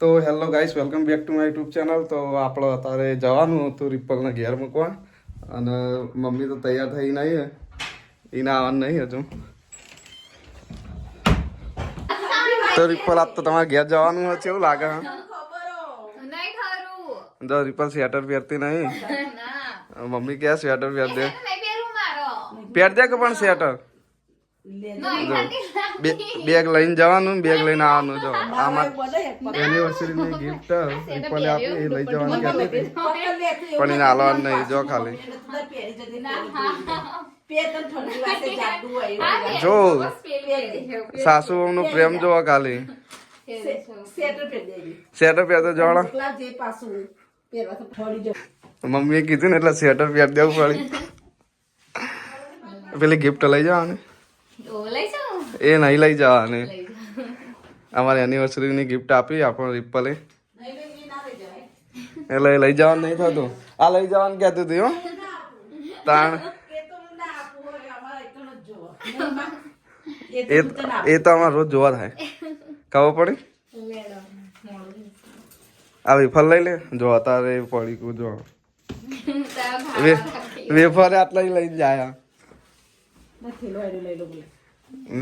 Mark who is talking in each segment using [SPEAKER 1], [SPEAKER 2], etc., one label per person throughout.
[SPEAKER 1] તો hello guys, welcome back to my YouTube channel. તો આપણે અત્યારે જવાનું હતું રિપલને ઘેર મૂકવા, અને મમ્મી તો તૈયાર થઈ નહીં, એને આવવાનું નહીં હજુ. તો રિપલ આજ તો તમારે ઘેર જવાનું હોય, કેવું લાગે? જો રિપલ સ્વેટર પહેરતી નહીં. મમ્મી ક્યાં સ્વેટર પહેર દે, પહેર દે કે પણ સ્વેટર બેગ લઈને જવાનું, બેગ લઈને આવવાનું. જો આમાં એનિવર્સરીની ગિફ્ટ રિપલે આપી, એ લઈ જવાનું કહેતી હતી, પણ એને હાલવાનું નહીં. જો ખાલી જો સાસુ નો પ્રેમ જોવા, ખાલી સ્વેટર પહેરતો જોડો. મમ્મીએ કીધું ને એટલે સ્વેટર પહેર દેવું પડી. પેલી ગિફ્ટ લઈ જવાની, એ નહીં લઈ જવાની. અમારી એનિવર્સરીની ગિફ્ટ આપી આપણને રિપલે, એટલે લઈ જવાનું નહીં થતું. આ લઈ જવાનું કહેતું હતું. હો તાણ એ તો અમારે રોજ જોવા થાય, ખબર પડી. આ વેફર લઈ લે. જો અત્યારે પડી જો વેફર આટલા લઈને જાય.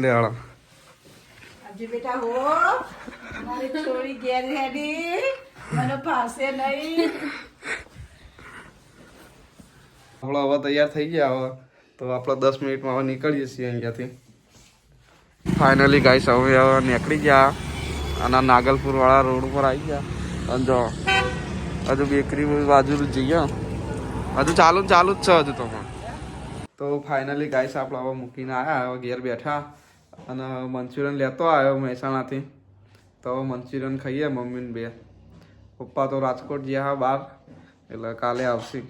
[SPEAKER 1] લેવાળો
[SPEAKER 2] બેટા હો મારી છોડી ઘેર હેડી, મને પાસે નહીં.
[SPEAKER 1] આપણે હવે તૈયાર થઈ ગયા. હવે તો આપણે 10 મિનિટમાં હવે નીકળીએ છીએ અહીંયાથી. ફાઇનલી ગાઈસ હવે નીકળી ગયા અને નાગલપુર વાળા રોડ ઉપર આવી ગયા. અને જો હજુ બેકરી બાજુ જઈએ, હજુ ચાલુ જ છે હજુ તો. તો ફાઇનલી ગાઈસ આપણે હવે મૂકીને આવ્યા, હવે ઘેર બેઠા અને મંચુરિયન લેતો આવ્યો મહેસાણાથી. તો હવે મંચુરિયન ખાઈએ મમ્મીને બે. પપ્પા તો રાજકોટ ગયા બહાર, એટલે કાલે આવશે.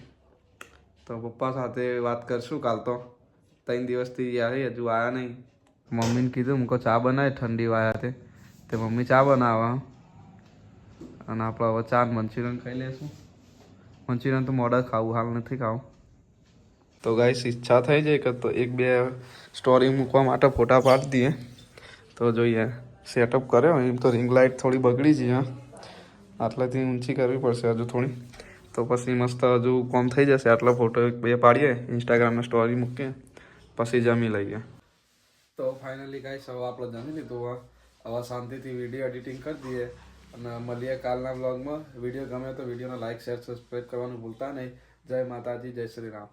[SPEAKER 1] તો પપ્પા સાથે વાત કરશું કાલ. તો 3 દિવસથી ગયા છે, હજુ આવ્યા નહીં. મમ્મીને કીધું મૂકો ચા બનાવે, ઠંડી વાયા તે મમ્મી ચા બનાવે. અને આપણે હવે ચા મંચુરિયન ખાઈ લઈશું. મંચુરિયન તો મોડા ખાવું, હાલ નથી ખાવું. તો ગાઈસ ઈચ્છા થઈ જાય કે તો 1-2 સ્ટોરી મૂકવા માટે ફોટા પાડી દઈએ. તો જોઈએ સેટઅપ કર્યો. એમ તો રિંગ લાઇટ થોડી બગડી છે, આટલાથી ઊંચી કરવી પડશે હજુ થોડી. તો પછી મસ્ત હજુ કોમ થઈ જશે. આટલા ફોટો 1-2 પાડીએ, ઇન્સ્ટાગ્રામમાં સ્ટોરી મૂકીએ, પછી જમી લઈએ. તો ફાઇનલી ગાઈસ હવે આપણે જમી લીધું. હવે શાંતિથી વિડીયો એડિટિંગ કરી દઈએ અને મળીએ કાલના બ્લોગમાં. વિડીયો ગમે તો વિડીયોને લાઇક, શેર, સબસ્ક્રાઈબ કરવાનું ભૂલતા નહીં. જય માતાજી, જય શ્રી રામ.